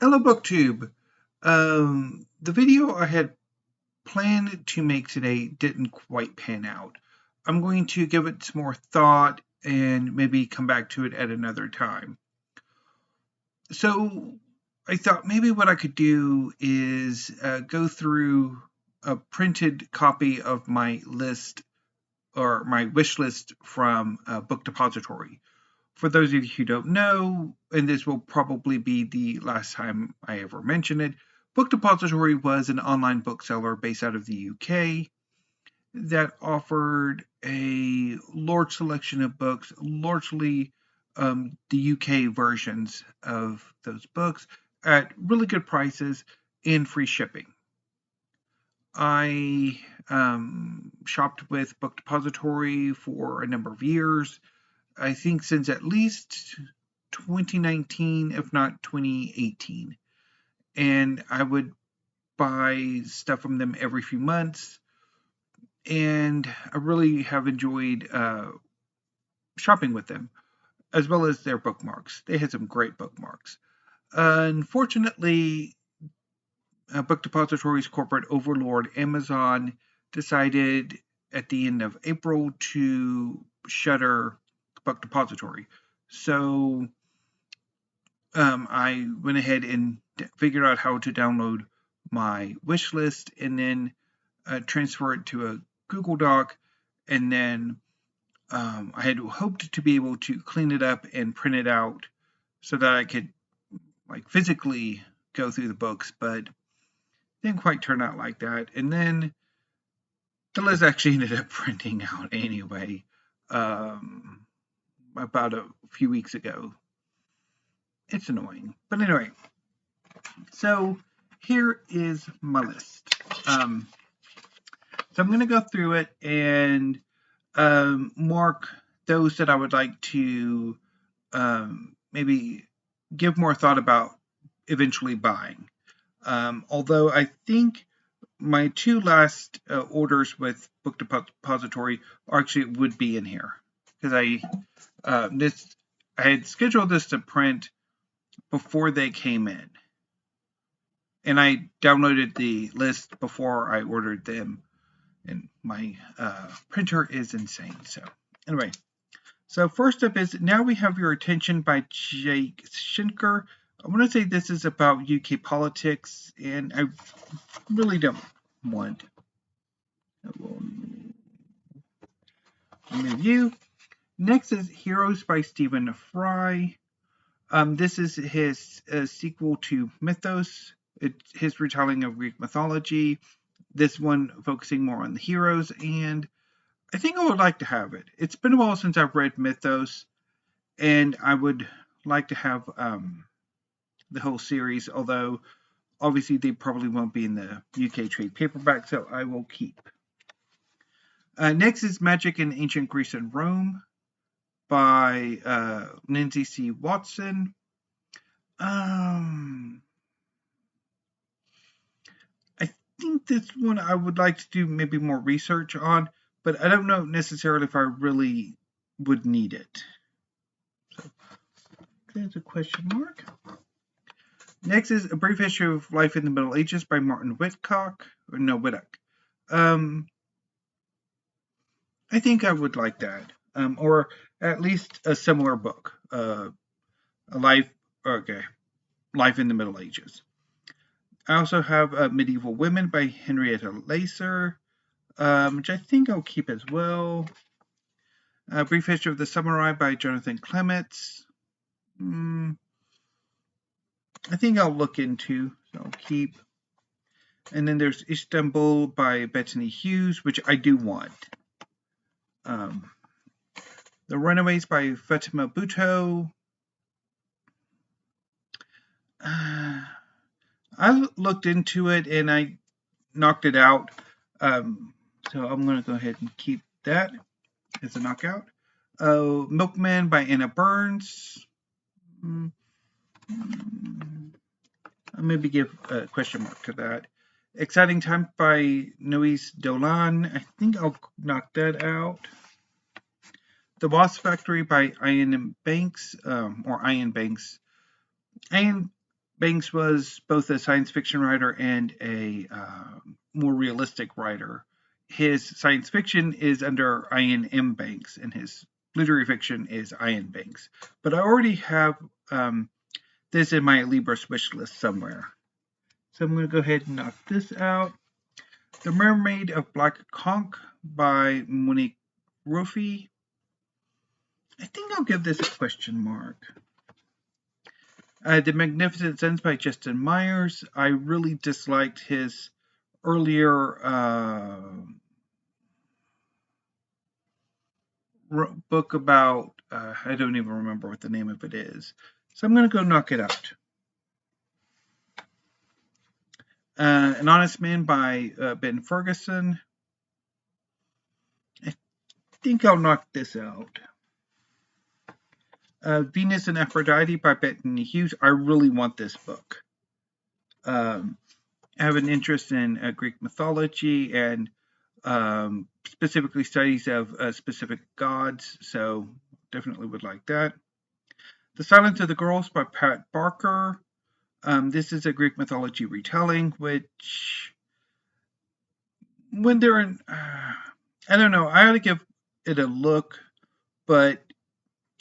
Hello, BookTube. The video I had planned to make today didn't quite pan out. I'm going to give it some more thought and maybe come back to it at another time. So I thought maybe what I could do is go through a printed copy of my list or my wish list from Book Depository. For those of you who don't know, and this will probably be the last time I ever mention it, Book Depository was an online bookseller based out of the UK that offered a large selection of books, largely the UK versions of those books, at really good prices and free shipping. I shopped with Book Depository for a number of years. I think since at least 2019, if not 2018. And I would buy stuff from them every few months. And I really have enjoyed shopping with them, as well as their bookmarks. They had some great bookmarks. Unfortunately, Book Depository's corporate overlord, Amazon, decided at the end of April to shutter Book Depository. So I went ahead and figured out how to download my wish list and then transfer it to a Google Doc. And then I had hoped to be able to clean it up and print it out so that I could like physically go through the books, but didn't quite turn out like that. And then the list actually ended up printing out anyway, about a few weeks ago. It's annoying. But anyway, so here is my list. So I'm going to go through it and mark those that I would like to maybe give more thought about eventually buying. Although I think my two last orders with Book Depository actually would be in here because I had scheduled this to print before they came in, and I downloaded the list before I ordered them, and my printer is insane. So anyway, so first up is Now We Have Your Attention by Jake Schenker. I want to say this is about UK politics, and I really don't want review. Next is Heroes by Stephen Fry. This is his sequel to Mythos. It's his retelling of Greek mythology. This one focusing more on the heroes, and I think I would like to have it. It's been a while since I've read Mythos, and I would like to have the whole series, although obviously they probably won't be in the UK trade paperback, so I will keep. Next is Magic in Ancient Greece and Rome by Lindsay C. Watson. I think this one I would like to do maybe more research on, but I don't know necessarily if I really would need it. So there's a question mark. Next is A Brief History of Life in the Middle Ages by Martin Whitcock. Whittock. I think I would like that, or at least a similar book, Life in the Middle Ages. I also have Medieval Women by Henrietta Lacer, which I think I'll keep as well. A Brief History of the Samurai by Jonathan Clements. I think I'll look into, so I'll keep. And then there's Istanbul by Bethany Hughes, which I do want. The Runaways by Fatima Bhutto. I looked into it and I knocked it out. So I'm going to go ahead and keep that as a knockout. Milkman by Anna Burns. I'll maybe give a question mark to that. Exciting Time by Nois Dolan. I think I'll knock that out. The Wasp Factory by Ian Banks, Ian Banks was both a science fiction writer and a more realistic writer. His science fiction is under Ian M. Banks, and his literary fiction is Ian Banks. But I already have this in my Libris wish list somewhere. So I'm going to go ahead and knock this out. The Mermaid of Black Conch by Monique Roffey. I think I'll give this a question mark. The Magnificent Sons by Justin Myers. I really disliked his earlier book about, I don't even remember what the name of it is. So I'm going to go knock it out. An Honest Man by Ben Ferguson. I think I'll knock this out. Venus and Aphrodite by Bethany Hughes. I really want this book. I have an interest in Greek mythology and specifically studies of specific gods, so definitely would like that. The Silence of the Girls by Pat Barker. This is a Greek mythology retelling, which when they're in, I don't know, I ought to give it a look, but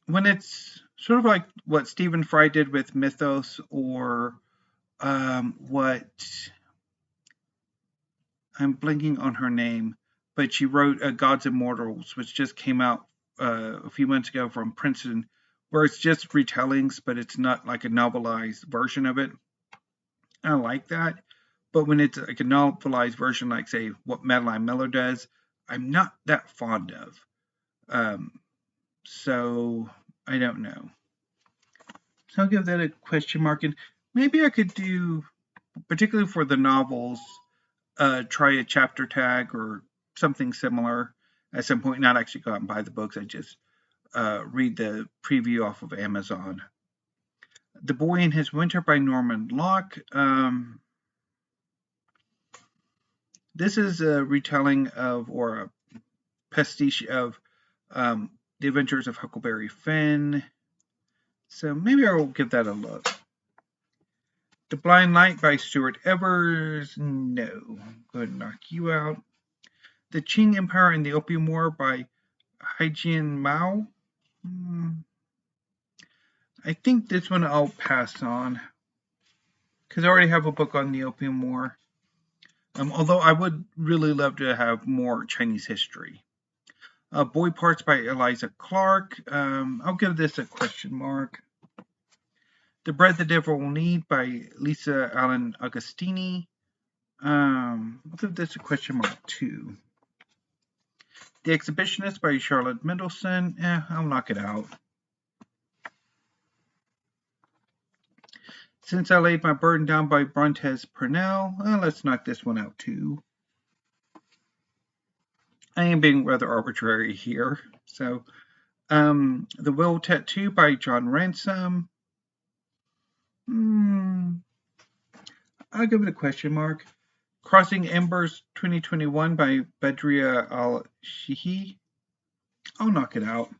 when it's sort of like what Stephen Fry did with Mythos, or what, I'm blanking on her name, but she wrote Gods and Mortals, which just came out a few months ago from Princeton, where it's just retellings, but it's not like a novelized version of it. I like that. But when it's like a novelized version, like, say, what Madeline Miller does, I'm not that fond of. So I don't know. So I'll give that a question mark. And maybe I could do, particularly for the novels, try a chapter tag or something similar at some point. Not actually go out and buy the books. I just read the preview off of Amazon. The Boy in His Winter by Norman Locke. This is a retelling of, or a pastiche of, The Adventures of Huckleberry Finn. So maybe I will give that a look. The Blind Light by Stuart Evers. No. Go ahead and knock you out. The Qing Empire and the Opium War by Haijian Mao. I think this one I'll pass on, because I already have a book on the Opium War. Although I would really love to have more Chinese history. Boy Parts by Eliza Clark. I'll give this a question mark. The Bread the Devil Will Need by Lisa Allen Agostini. I'll give this a question mark too. The Exhibitionist by Charlotte Mendelson. I'll knock it out. Since I Laid My Burden Down by Brontes Purnell. Let's knock this one out too. I am being rather arbitrary here. So, The Will Tattoo by John Ransom. I'll give it a question mark. Crossing Embers 2021 by Badria Al-Shihi. I'll knock it out.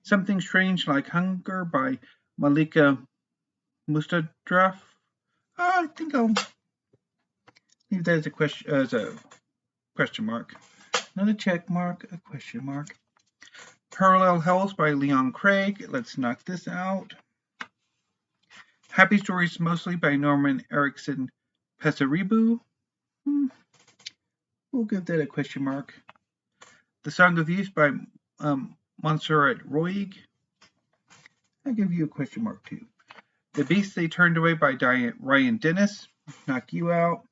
Something Strange Like Hunger by Malika Mustadraf. I think I'll leave that as a question mark. Not a check mark, a question mark. Parallel Hells by Leon Craig. Let's knock this out. Happy Stories Mostly by Norman Erickson Pesaribu. We'll give that a question mark. The Song of Youth by Montserrat Roig. I'll give you a question mark too. The Beast They Turned Away by Ryan Dennis. Knock you out.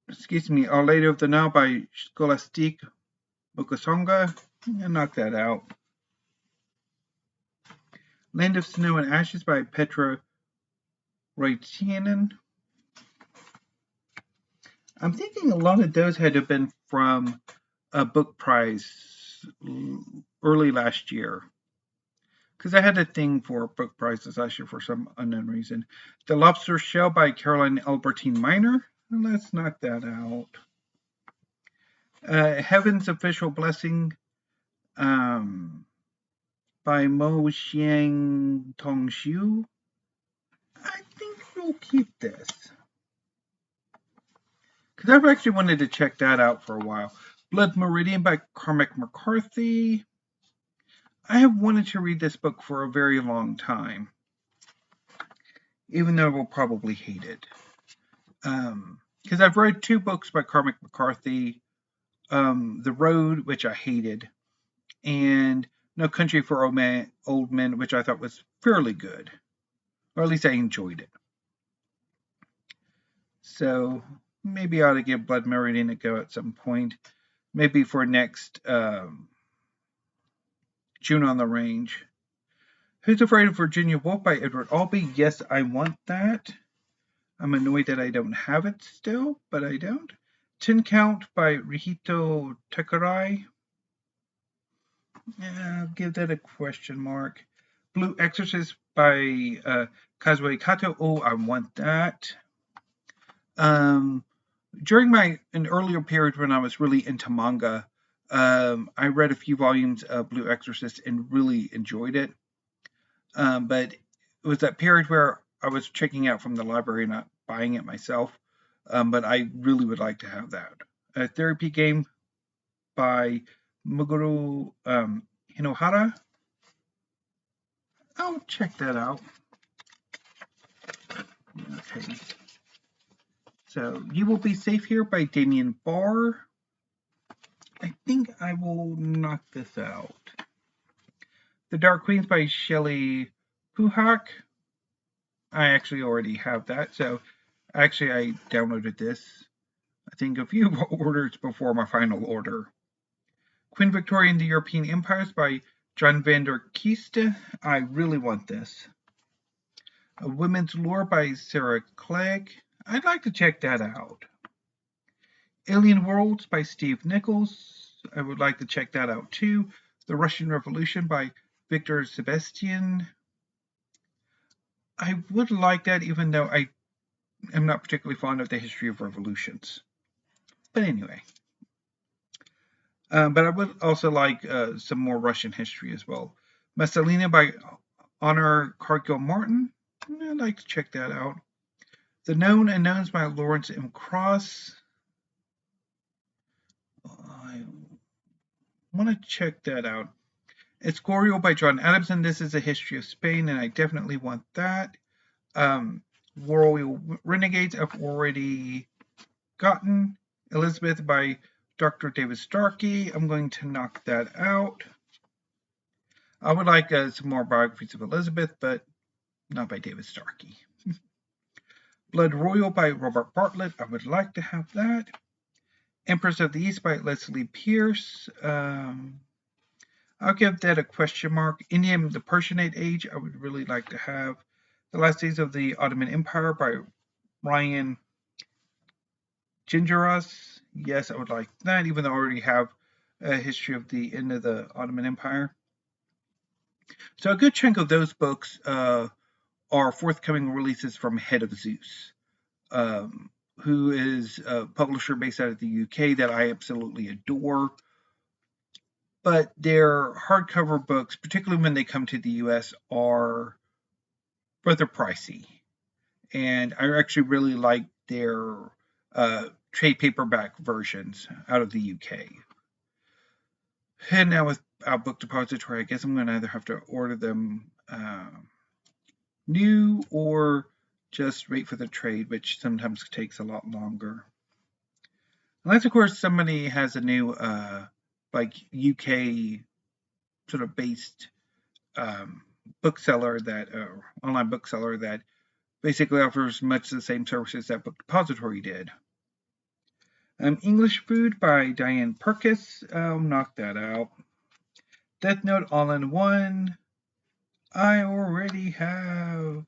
Excuse me, Our Lady of the Nile by Scholastique Mukasonga. I'll knock that out. Land of Snow and Ashes by Petra Roitianen. I'm thinking a lot of those had to have been from a book prize early last year, because I had a thing for book prizes last year for some unknown reason. The Lobster Shell by Caroline Albertine Minor. Let's knock that out. Heaven's Official Blessing by Mo Xiang Tongxiu. I think we'll keep this, because I've actually wanted to check that out for a while. Blood Meridian by Cormac McCarthy. I have wanted to read this book for a very long time, even though I will probably hate it. Because I've read 2 books by Cormac McCarthy, The Road, which I hated, and No Country for Old Men, which I thought was fairly good, or at least I enjoyed it. So maybe I ought to give Blood Meridian a go at some point, maybe for next June on the Range. Who's Afraid of Virginia Woolf by Edward Albee? Yes, I want that. I'm annoyed that I don't have it still, but I don't. 10 Count by Rihito Takarai. Yeah, I'll give that a question mark. Blue Exorcist by Kazuo Kato. Oh, I want that. During an earlier period when I was really into manga, I read a few volumes of Blue Exorcist and really enjoyed it. But it was that period where I was checking out from the library, not buying it myself. But I really would like to have that. A Therapy Game by Muguru Hinohara. I'll check that out. Okay. So, You Will Be Safe Here by Damien Barr. I think I will knock this out. The Dark Queens by Shelley Puhak. I actually already have that. So, actually, I downloaded this, I think, a few orders before my final order. Queen Victoria and the European Empires by John van der Kieste. I really want this. A Women's Lore by Sarah Clegg. I'd like to check that out. Alien Worlds by Steve Nichols. I would like to check that out too. The Russian Revolution by Victor Sebastian. I would like that, even though I am not particularly fond of the history of revolutions. But anyway. But I would also like some more Russian history as well. Messalina by Honor Cargill Martin. I'd like to check that out. The Known Unknowns by Lawrence M. Cross. I want to check that out. Escorial by John Adamson. This is a history of Spain, and I definitely want that. Royal Renegades, I've already gotten. Elizabeth by Dr. David Starkey. I'm going to knock that out. I would like some more biographies of Elizabeth, but not by David Starkey. Blood Royal by Robert Bartlett. I would like to have that. Empress of the East by Leslie Pierce. I'll give that a question mark. Indian, the Persianate Age, I would really like to have. The Last Days of the Ottoman Empire by Ryan Gingeras. Yes, I would like that, even though I already have a history of the end of the Ottoman Empire. So a good chunk of those books are forthcoming releases from Head of Zeus, who is a publisher based out of the UK that I absolutely adore. But their hardcover books, particularly when they come to the US, are rather pricey. And I actually really like their trade paperback versions out of the UK. And now with our Book Depository, I guess I'm going to either have to order them new or just wait for the trade, which sometimes takes a lot longer. Unless, of course, somebody has a new like UK sort of based bookseller that online bookseller that basically offers much the same services that Book Depository did. English Food by Diane Purkis. I'll knock that out. Death Note All in One. I already have.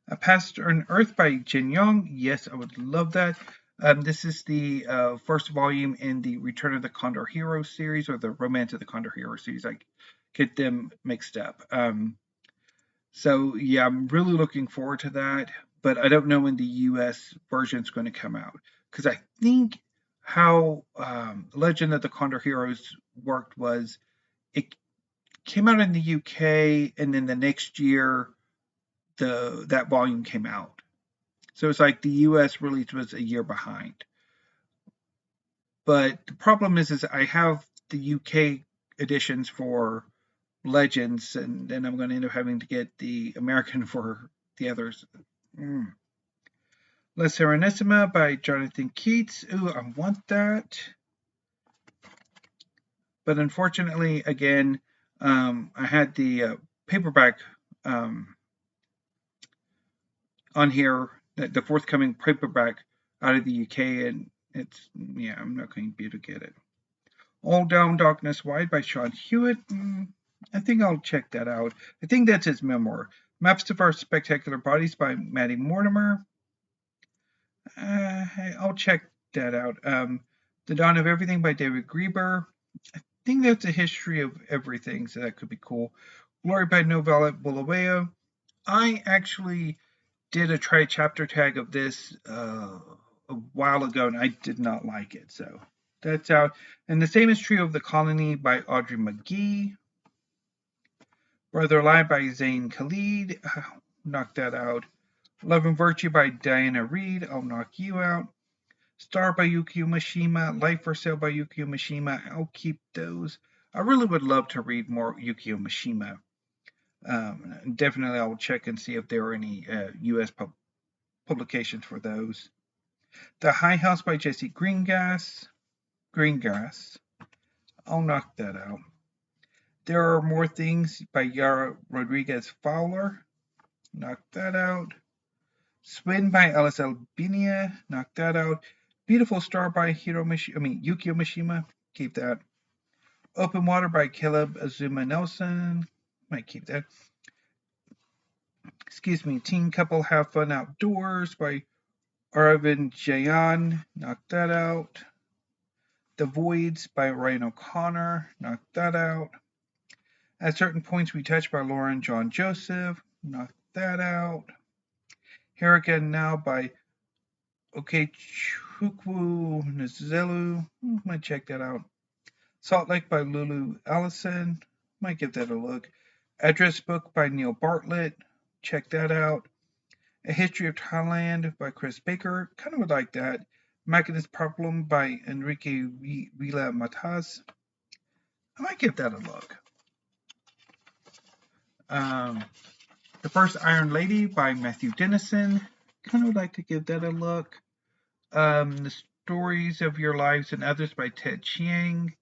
A Past on Earth by Jin Young. Yes, I would love that. This is the first volume in the Return of the Condor Hero series, or the Romance of the Condor Hero series. I get them mixed up. So yeah, I'm really looking forward to that, but I don't know when the US version is going to come out, because I think how Legend of the Condor Heroes worked was it came out in the UK, and then the next year that volume came out. So it's like the US release was a year behind. But the problem is I have the UK editions for Legends, and then I'm going to end up having to get the American for the others. La Serenissima by Jonathan Keats. Ooh, I want that. But unfortunately, again, I had the paperback on here, the forthcoming paperback out of the UK, and it's, yeah, I'm not going to be able to get it. All Down Darkness Wide by Sean Hewitt. I think I'll check that out. I think that's his memoir. Maps of Our Spectacular Bodies by Maddie Mortimer. I'll check that out. The Dawn of Everything by David Grieber. I think that's a history of everything, so that could be cool. Glory by Novella Bulawayo. I actually did a try chapter tag of this a while ago, and I did not like it, so that's out. And the same is true of The Colony by Audrey McGee. Brother Lie by Zayn Khalid. Knock that out. Love and Virtue by Diana Reed. I'll knock you out. Star by Yukio Mishima. Life for Sale by Yukio Mishima. I'll keep those. I really would love to read more Yukio Mishima. Definitely I'll check and see if there are any U.S. publications for those. The High House by Jesse Greengrass. I'll knock that out. There Are More Things by Yara Rodriguez Fowler. Knock that out. Swin by Alice Albinia. Knock that out. Beautiful Star by Yukio Mishima. Keep that. Open Water by Caleb Azuma Nelson. Might keep that. Excuse me. Teen Couple Have Fun Outdoors by Aravind Jayan. Knock that out. The Voids by Ryan O'Connor. Knock that out. At Certain Points We Touch by Lauren John Joseph. Knock that out. Here Again Now by Okechukwu Nzelu. Might check that out. Salt Lake by Lulu Allison. Might give that a look. Address Book by Neil Bartlett. Check that out. A History of Thailand by Chris Baker. Kind of would like that. Magnus Problem by Enrique Vila Matas. I might give that a look. The First Iron Lady by Matthew Dennison. Kind of would like to give that a look. The Stories of Your Lives and Others by Ted Chiang.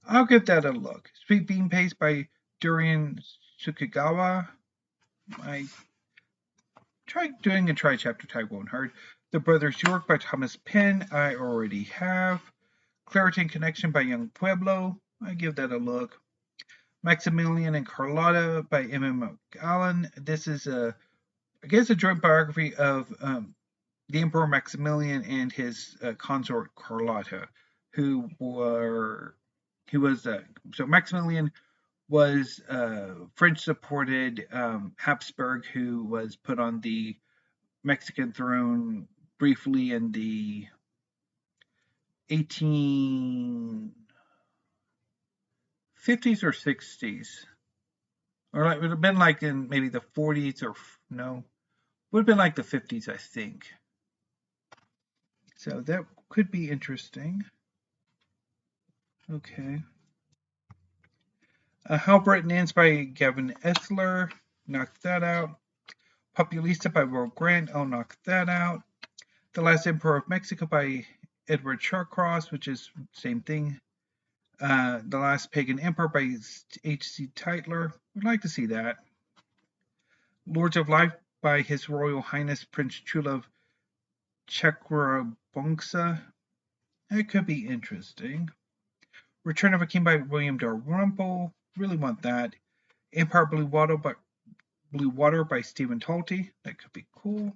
I'll give that a look. Sweet Bean Paste by Durian Tsukigawa. I tried doing a try chapter tag, won't hurt. The Brothers York by Thomas Penn. I already have. Clarity and Connection by Young Pueblo. I give that a look. Maximilian and Carlotta by M.M. McAllen. This is I guess a joint biography of the Emperor Maximilian and his consort Carlotta, so Maximilian was French-supported Habsburg who was put on the Mexican throne briefly in the 1850s or 60s. Or it would have been like in maybe the 40s or no. Would have been like the 50s, I think. So that could be interesting. Okay. How Britain Ends by Gavin Esler. Knock that out. Populista by Will Grant. I'll knock that out. The Last Emperor of Mexico by Edward Shawcross, which is same thing. The Last Pagan Emperor by H.C. Tytler. Would like to see that. Lords of Life by His Royal Highness Prince Chulav Chakrabongsa. That could be interesting. Return of a King by William Dalrymple. Really want that. Empire Blue Water by Stephen Talty. That could be cool.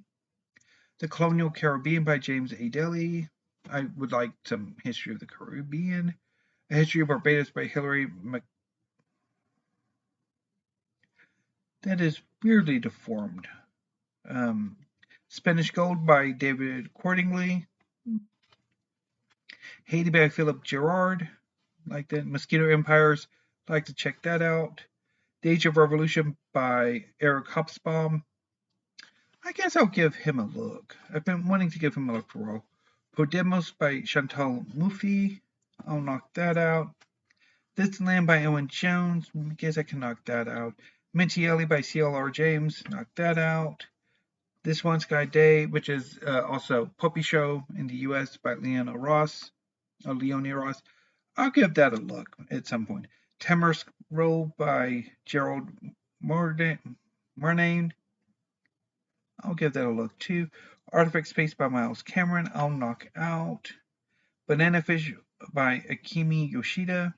The Colonial Caribbean by James A. Daly. I would like some history of the Caribbean. A History of Barbados by Hilary That is weirdly deformed. Spanish Gold by David Cordingley. Haiti by Philip Gerard. like that. Mosquito Empires, like to check that out. The Age of Revolution by Eric Hobsbawm. I guess I'll give him a look. I've been wanting to give him a look for a while. Podemos by Chantal Mouffe. I'll knock that out. This Land by Owen Jones. I guess I can knock that out. Minchielli by C.L.R. James. Knock that out. This One Sky Day, which is also Puppy Show in the U.S. by Leonie Ross. I'll give that a look at some point. Tamarisk Roll by Gerald Murnane. I'll give that a look too. Artifact Space by Miles Cameron. I'll knock out. Banana Fish by Akemi Yoshida.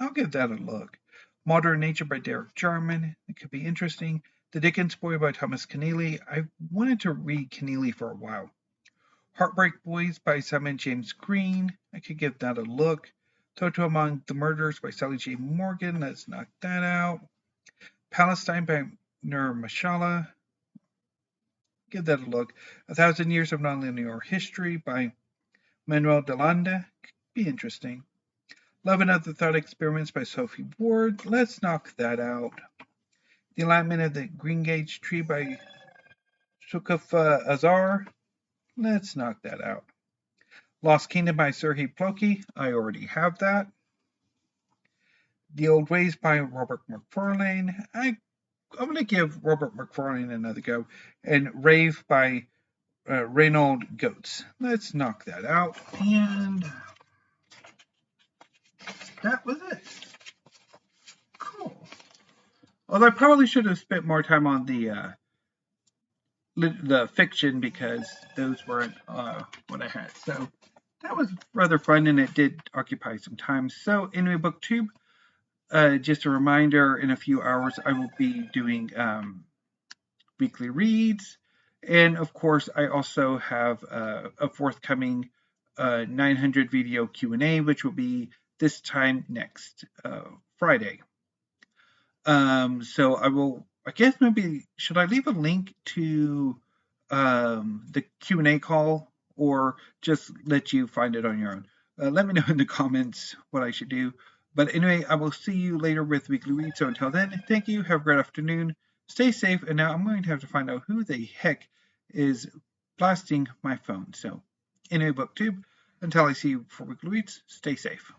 I'll give that a look. Modern Nature by Derek Jarman. It could be interesting. The Dickens Boy by Thomas Keneally. I wanted to read Keneally for a while. Heartbreak Boys by Simon James Green. I could give that a look. Toto Among the Murders by Sally J. Morgan. Let's knock that out. Palestine by Nur Mashallah. Give that a look. 1,000 Years of Nonlinear History by Manuel de Landa. Could be interesting. Love and Other Thought Experiments by Sophie Ward. Let's knock that out. The Alignment of the Green Gage Tree by Sukuf Azar. Let's knock that out. Lost Kingdom by Serhii Ploki. I already have that. The Old Ways by Robert McFarlane. I'm going to give Robert McFarlane another go. And Rave by Reynold Goetz. Let's knock that out. And that was it. Cool. Although I probably should have spent more time on the fiction because those weren't what I had. So that was rather fun, and it did occupy some time. So anyway, BookTube, just a reminder, in a few hours I will be doing weekly reads. And of course, I also have a forthcoming 900 video Q&A, which will be this time next Friday. So I guess maybe, should I leave a link to the Q&A call or just let you find it on your own? Let me know in the comments what I should do. But anyway, I will see you later with Weekly Read. So until then, thank you. Have a great afternoon. Stay safe. And now I'm going to have to find out who the heck is blasting my phone. So anyway, BookTube, until I see you for Weekly Reads, stay safe.